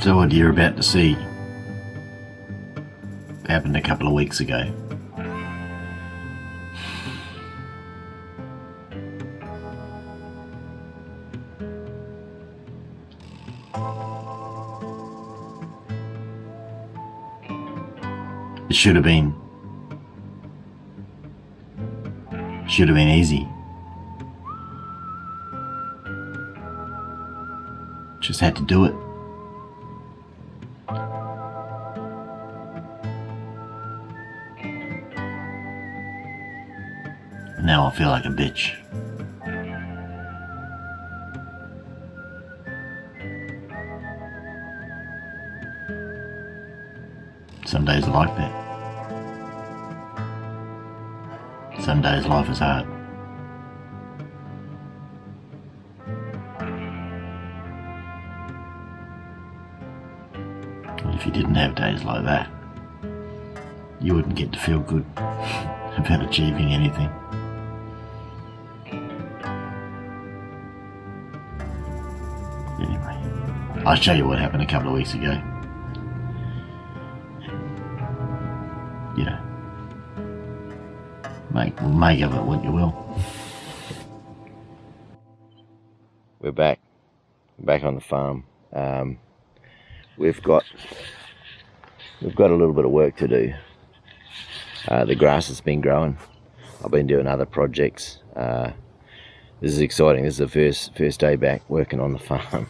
So what you're about to see happened a couple of weeks ago. It should have been easy. Just had to do it. Now I feel like a bitch. Some days are like that. Some days life is hard. And if you didn't have days like that, you wouldn't get to feel good about achieving anything. Anyway, I'll show you what happened a couple of weeks ago. You know, make of it what you will. We're back on the farm. We've got a little bit of work to do. The grass has been growing. I've been doing other projects. This is exciting. This is the first day back working on the farm.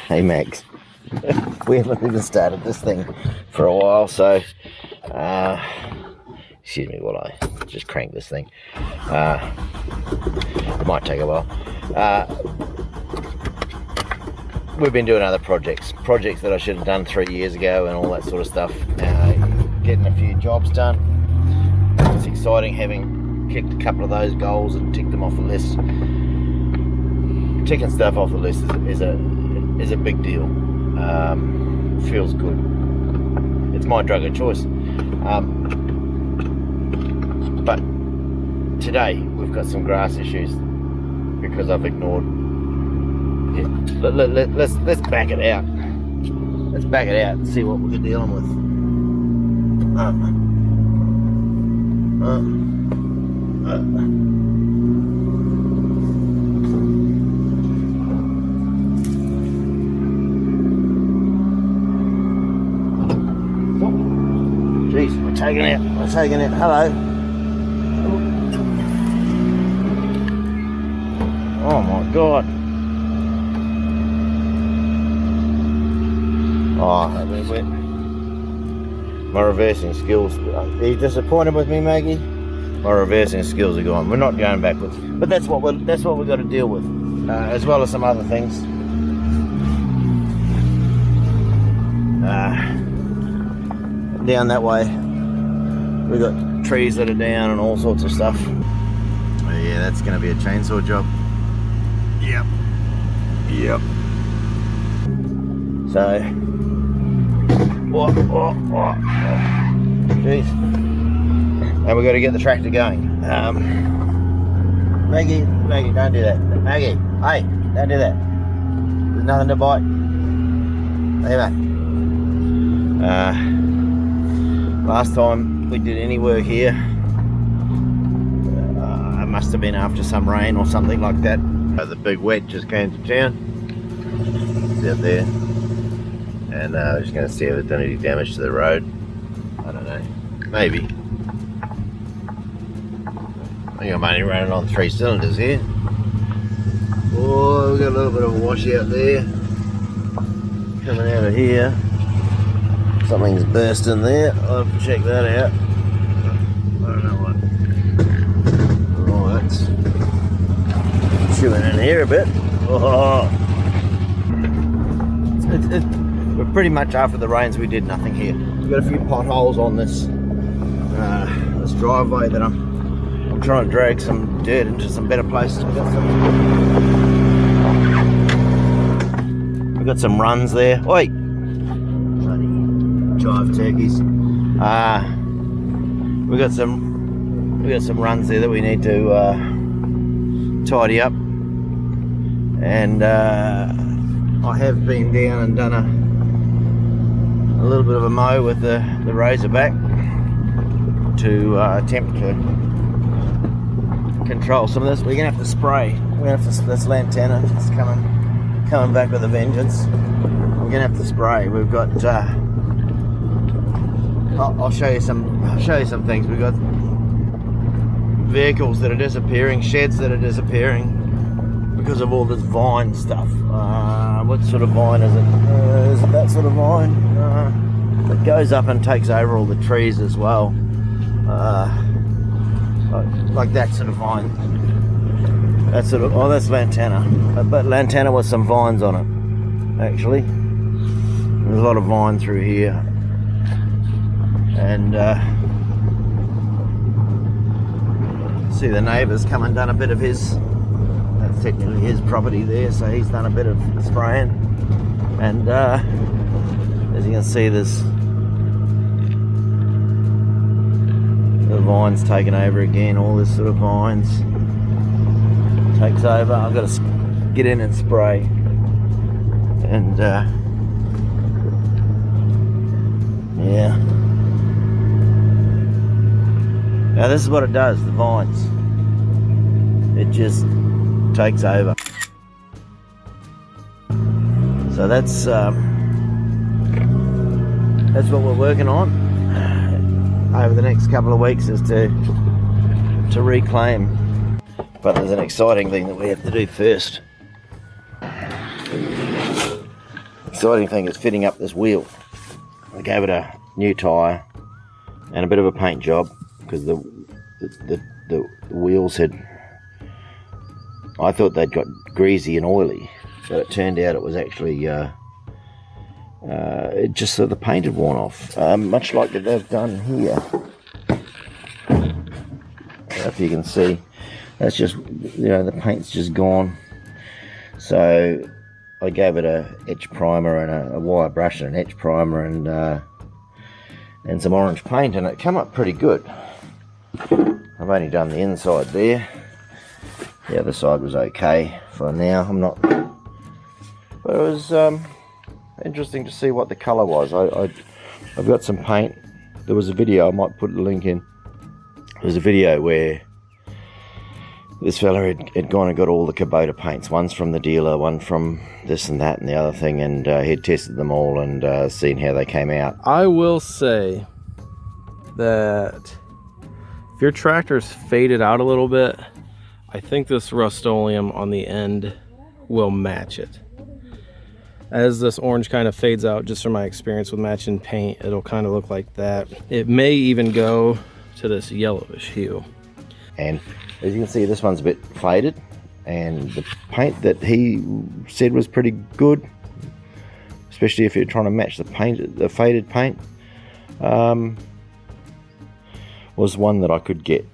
Hey Max, we haven't even started this thing for a while, so excuse me while I just crank this thing. It might take a while. We've been doing other projects that I should have done 3 years ago and all that sort of stuff. Getting a few jobs done. It's exciting having kicked a couple of those goals and ticked them off the list. Ticking stuff off the list is a big deal. Feels good. It's my drug of choice. But today we've got some grass issues because I've ignored. Yeah. Let's back it out. Let's back it out and see what we're dealing with. Jeez, we're taking it. Hello. Oh my God. Oh, my reversing skills. Are you disappointed with me, Maggie? My reversing skills are gone. We're not going backwards, but that's what we've got to deal with, as well as some other things. Down that way, we've got trees that are down and all sorts of stuff. Oh, yeah, that's going to be a chainsaw job. Yep. So, jeez. And we've got to get the tractor going. Maggie, don't do that. Maggie, hey, don't do that. There's nothing to bite. Anyway, last time we did any work here, it must have been after some rain or something like that. The big wet just came to town. It's out there. And we're just going to see if it's done any damage to the road. I don't know. Maybe. I think I'm only running on 3 cylinders here. Oh, we've got a little bit of a washout there. Coming out of here. Something's burst in there. I'll have to check that out. I don't know what. Oh, that's chewing in here a bit. Oh. We're pretty much after the rains. We did nothing here. We've got a few potholes on this driveway that I'm trying to drag some dirt into some better places. We've got some runs there. Oi! Bloody jive turkeys. We've got some runs there that we need to tidy up. And I have been down and done a little bit of a mow with the razorback to attempt to control some of this. We're gonna have to spray. We're gonna have to. This lantana is coming back with a vengeance. We're gonna have to spray. We've got. I'll show you some things. We've got vehicles that are disappearing, sheds that are disappearing because of all this vine stuff. What sort of vine is it? Is it that sort of vine? It goes up and takes over all the trees as well. Like that sort of vine. That sort of, oh, that's lantana. But lantana with some vines on it, actually. There's a lot of vine through here. And see the neighbour's come and done a bit of his, that's technically his property there, so he's done a bit of spraying. And as you can see, there's the vines taken over again, all this sort of vines takes over. I've got to get in and spray. And yeah. Now this is what it does, the vines. It just takes over. So that's what we're working on over the next couple of weeks, is to reclaim. But there's an exciting thing that we have to do first. Exciting thing is fitting up this wheel. I gave it a new tyre and a bit of a paint job, because the wheels had, I thought they'd got greasy and oily, but it turned out it was actually it just sort of, the paint had worn off, much like that they've done here. I don't know if you can see, that's just, you know, the paint's just gone. So I gave it a etch primer and a wire brush and an etch primer and some orange paint, and it came up pretty good. I've only done the inside there. The other side was okay for now. I'm not, but it was interesting to see what the colour was. I've got some paint. There was a video, I might put a link in. There's a video where this fella had gone and got all the Kubota paints. One's from the dealer, one from this and that and the other thing, and he'd tested them all and seen how they came out. I will say that if your tractor's faded out a little bit, I think this Rust-Oleum on the end will match it. As this orange kind of fades out, just from my experience with matching paint, it'll kind of look like that. It may even go to this yellowish hue. And as you can see, this one's a bit faded, and the paint that he said was pretty good, especially if you're trying to match the paint, the faded paint, was one that I could get.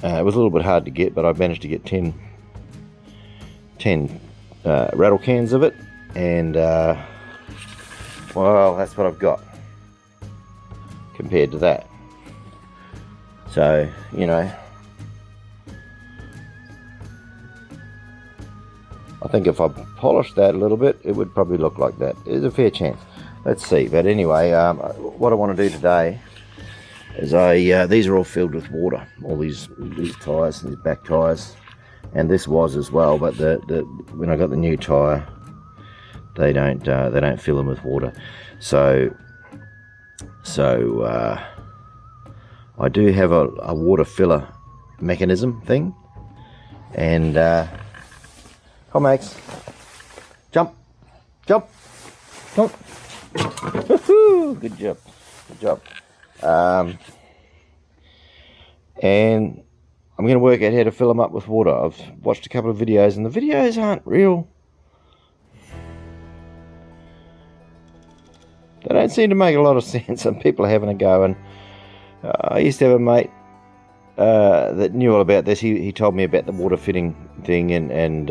It was a little bit hard to get, but I managed to get 10 rattle cans of it, and well, that's what I've got compared to that. So, you know, I think if I polished that a little bit, it would probably look like that. There's a fair chance. Let's see. But anyway, what I want to do today is these are all filled with water. All these tyres, these back tyres, and this was as well. But when I got the new tyre, they don't fill them with water. So I do have a water filler mechanism thing, and come Max, jump, jump, jump. Good job, good job. And I'm going to work out how to fill them up with water. I've watched a couple of videos, and the videos aren't real. They don't seem to make a lot of sense, and people are having a go. And I used to have a mate that knew all about this. He told me about the water fitting thing, and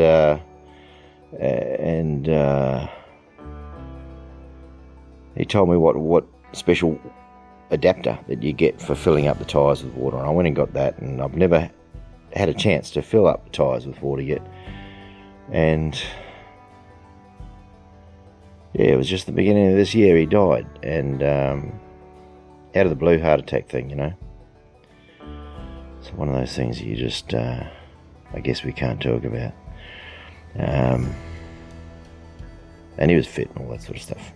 he told me what special adapter that you get for filling up the tyres with water, and I went and got that, and I've never had a chance to fill up the tyres with water yet. And Yeah, it was just the beginning of this year he died, and out of the blue heart attack thing, you know. It's one of those things you just, I guess we can't talk about. And he was fit and all that sort of stuff.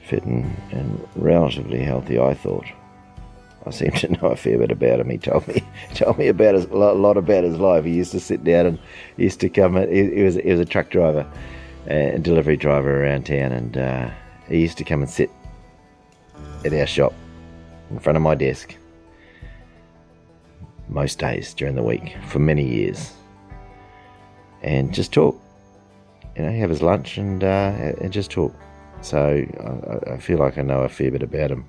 Fit and relatively healthy, I thought. I seem to know a fair bit about him. He told me about a lot about his life. He used to sit down and he used to come. He was a truck driver, and delivery driver around town, and he used to come and sit at our shop in front of my desk most days during the week for many years, and just talk. You know, have his lunch and just talk. So I feel like I know a fair bit about him.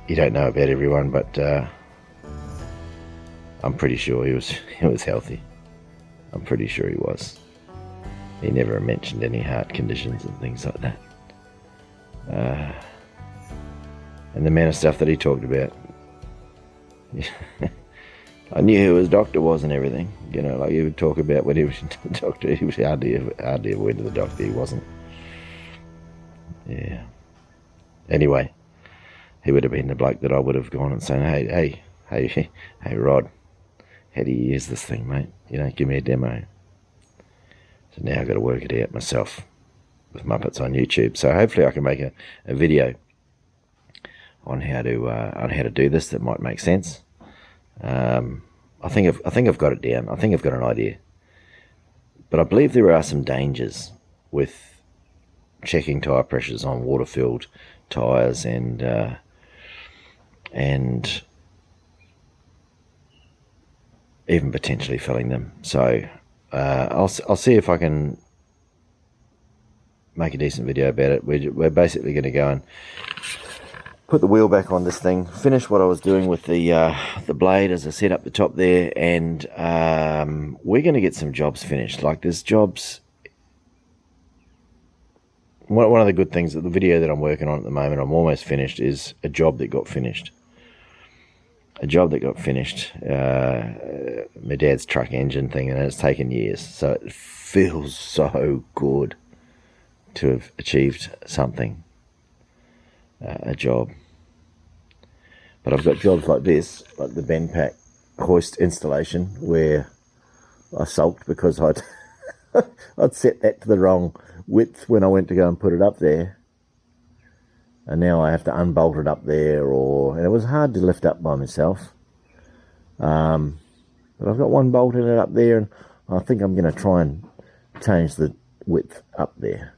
You don't know about everyone, but I'm pretty sure he was healthy. I'm pretty sure he was. He never mentioned any heart conditions and things like that. And the amount of stuff that he talked about. I knew who his doctor was and everything. You know, like he would talk about when he was the doctor. He was hardly ever went to the doctor. He wasn't. Yeah. Anyway, he would have been the bloke that I would have gone and saying, hey, Rod, how do you use this thing, mate? You know, give me a demo. So now I've got to work it out myself with Muppets on YouTube. So hopefully I can make a video on how to do this that might make sense. I think I've got it down. I think I've got an idea. But I believe there are some dangers with checking tyre pressures on water-filled tyres and even potentially filling them. So I'll see if I can make a decent video about it. We're basically going to go and put the wheel back on this thing, finish what I was doing with the blade as I set up the top there, and we're going to get some jobs finished. Like there's jobs. One of the good things that the video that I'm working on at the moment, I'm almost finished, is a job that got finished. A job that got finished. My dad's truck engine thing, and it's taken years. So it feels so good to have achieved something. A job. But I've got jobs like this, like the bend pack hoist installation, where I sulked because I'd set that to the wrong width when I went to go and put it up there, and now I have to unbolt it up there, and it was hard to lift up by myself. But I've got one bolt in it up there, and I think I'm going to try and change the width up there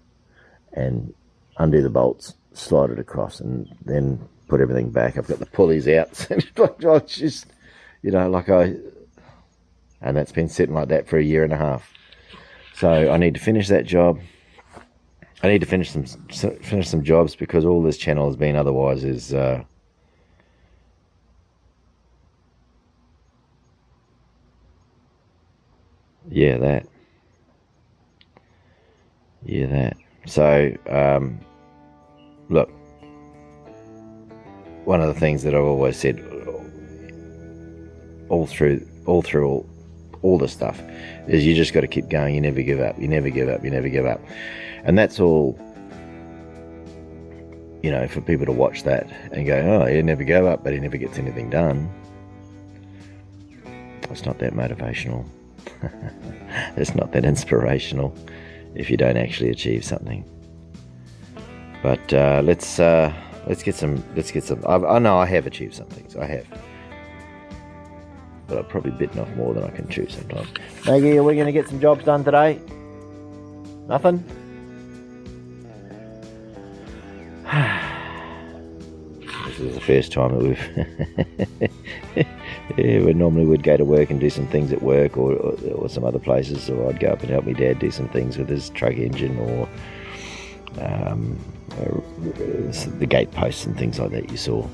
and undo the bolts, slide it across, and then put everything back. I've got the pulleys out. I just, you know, and that's been sitting like that for a year and a half. So I need to finish that job. I need to finish some jobs, because all this channel has been otherwise is that. So look, one of the things that I've always said all through all this stuff is you just got to keep going. You never give up. You never give up. You never give up. And that's all, you know, for people to watch that and go, oh, he never gave up, but he never gets anything done. It's not that motivational. It's not that inspirational if you don't actually achieve something. But let's get some. I know I have achieved some things. I have. But I've probably bitten off more than I can chew sometimes. Maggie, are we going to get some jobs done today? Nothing? This is the first time that we normally would go to work and do some things at work or some other places, or I'd go up and help my dad do some things with his truck engine, or the gate posts and things like that you saw.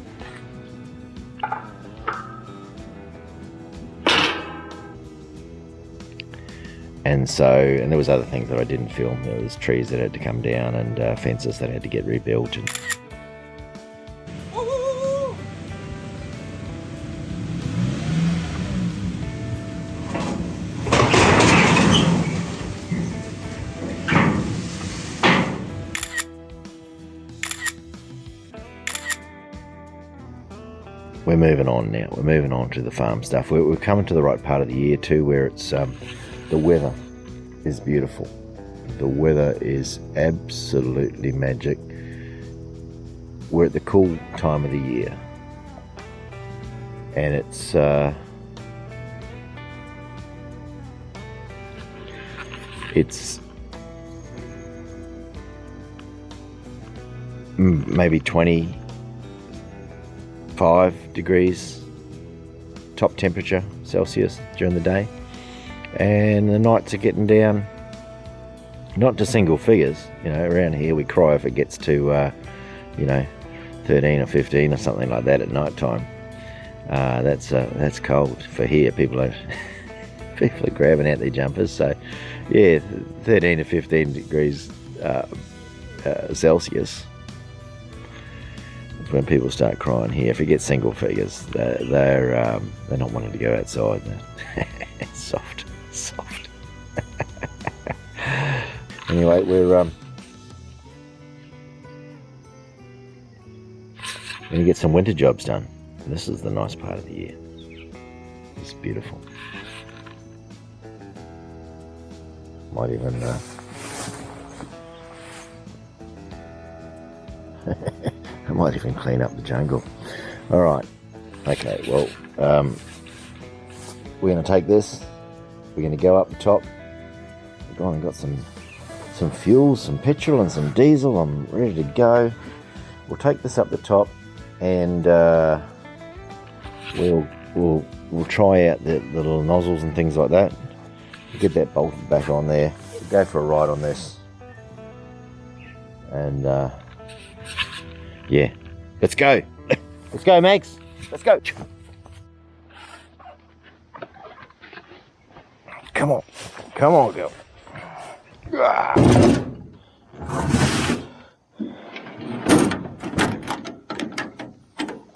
And there was other things that I didn't film. There was trees that had to come down, and fences that had to get rebuilt. And we're moving on now. We're moving on to the farm stuff. We're coming to the right part of the year too, where it's the weather is beautiful. The weather is absolutely magic. We're at the cool time of the year, and it's maybe 25 degrees top temperature Celsius during the day, and the nights are getting down not to single figures. You know, around here we cry if it gets to 13 or 15 or something like that at night time. That's cold for here. People are grabbing out their jumpers. So yeah, 13 to 15 degrees Celsius is when people start crying here. If it gets single figures, they're not wanting to go outside. It's soft. Anyway, we're going to get some winter jobs done. This is the nice part of the year. It's beautiful. Might even I might even clean up the jungle. All right. Okay. Well, we're going to take this. We're going to go up the top. We've gone and got some fuel, some petrol, and some diesel. I'm ready to go. We'll take this up the top, and we'll try out the little nozzles and things like that. We'll get that bolted back on there. We'll go for a ride on this, and yeah, let's go. Let's go, Max. Let's go. Come on, girl.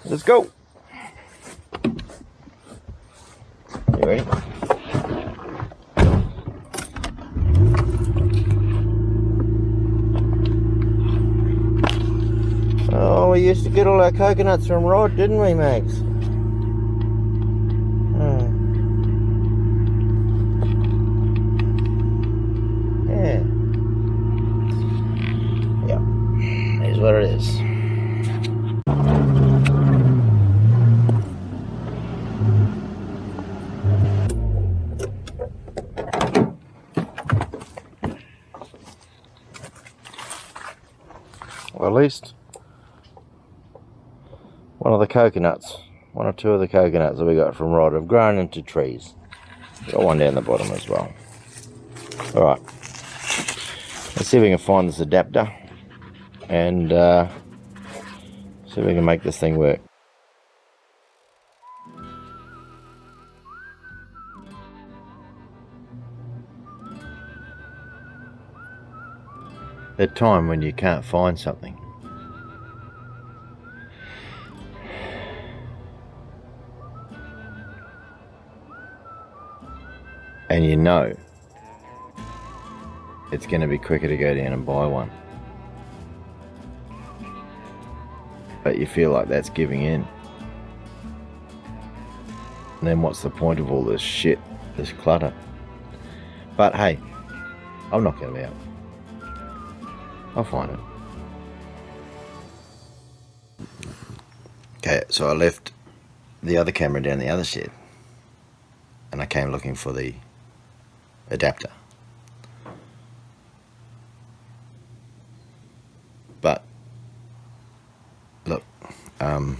Let's go. You ready? Oh, we used to get all our coconuts from Rod, didn't we, Max? Yeah. Yep. Here's what it is. Well, at least one or two of the coconuts that we got from Rod have grown into trees. Got one down the bottom as well. Alright, let's see if we can find this adapter and see if we can make this thing work. That time when you can't find something, and you know it's going to be quicker to go down and buy one, but you feel like that's giving in. And then what's the point of all this shit, this clutter? But hey, I'm not going to be out. I'll find it. Okay, so I left the other camera down the other shed, and I came looking for the adapter. But look, it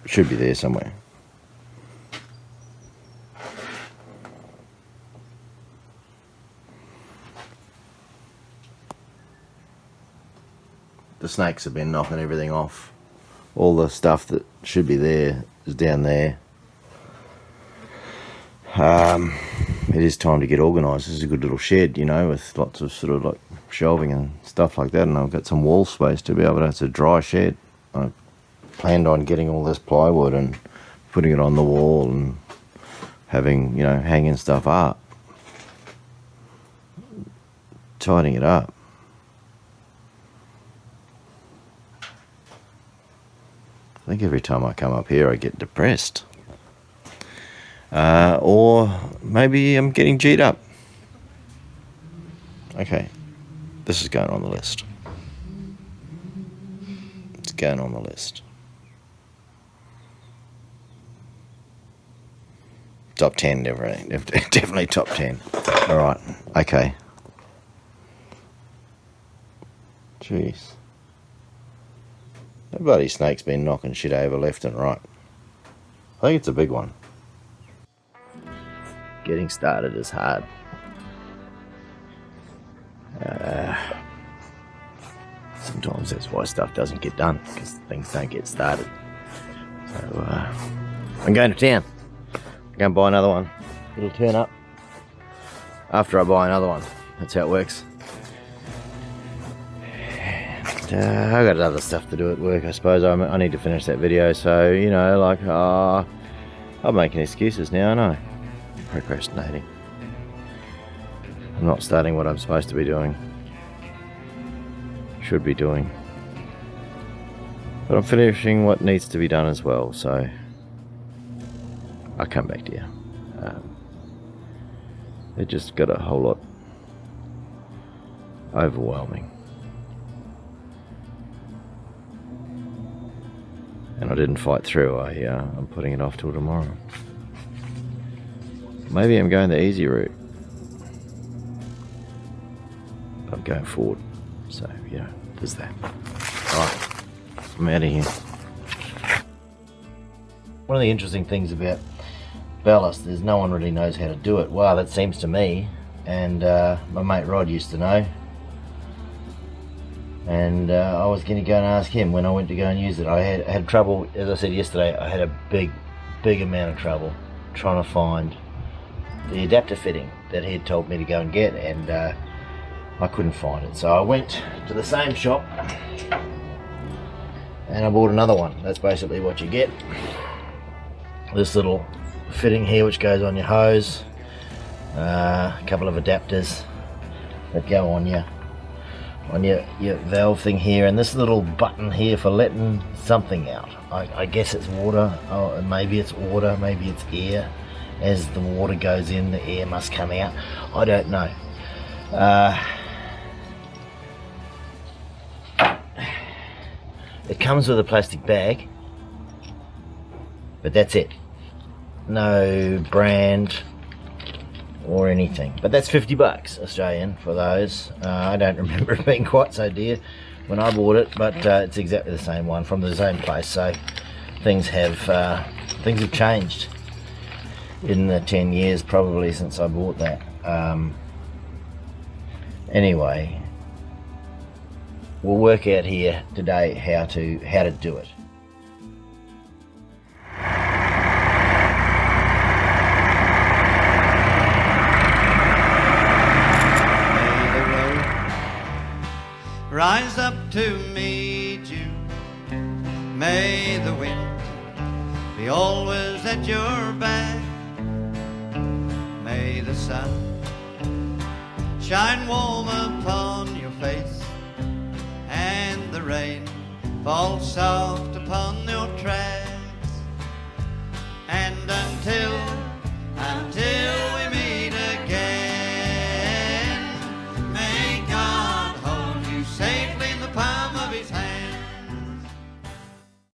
should be there somewhere. The snakes have been knocking everything off. All the stuff that should be there is down there. It is time to get organised. This is a good little shed, you know, with lots of sort of like shelving and stuff like that, and I've got some wall space to be able to. It's a dry shed. I planned on getting all this plywood and putting it on the wall and having, you know, hanging stuff up, tidying it up. I think every time I come up here I get depressed. Or maybe I'm getting G'd up. Okay, this is going on the list. It's going on the list. Top 10, definitely top 10. All right, okay. Jeez. That bloody snake's been knocking shit over left and right. I think it's a big one. Getting started is hard. Sometimes that's why stuff doesn't get done, because things don't get started. So I'm going to town. I'm going to buy another one. It'll turn up after I buy another one. That's how it works. And, I've got other stuff to do at work, I suppose. I need to finish that video, so, you know, like, I'm making excuses now, I know. Procrastinating. I'm not starting what I'm supposed to be doing. Should be doing. But I'm finishing what needs to be done as well, so I'll come back to you. It just got a whole lot overwhelming. And I didn't fight through. I'm putting it off till tomorrow. Maybe I'm going the easy route. I'm going forward. So, you know, there's that. Alright, I'm out of here. One of the interesting things about ballast is no one really knows how to do it. Well, that seems to me. And my mate Rod used to know. And I was going to go and ask him when I went to go and use it. I had trouble, as I said yesterday, I had a big amount of trouble trying to find the adapter fitting that he'd told me to go and get, and I couldn't find it. So I went to the same shop and I bought another one. That's basically what you get. This little fitting here which goes on your hose, a couple of adapters that go on your valve thing here, and this little button here for letting something out. I guess it's water, maybe it's water, maybe it's air. As the water goes in, the air must come out. I don't know. It comes with a plastic bag, but that's it. No brand or anything, but that's $50 Australian for those. I don't remember it being quite so dear when I bought it, but it's exactly the same one from the same place. So things have changed in the 10 years probably since I bought that. Anyway, we'll work out here today how to do it. Rise up to meet you. May the wind be always at your back. May the sun shine warm upon your face, and the rain fall soft upon your tracks. And until we meet again, may God hold you safely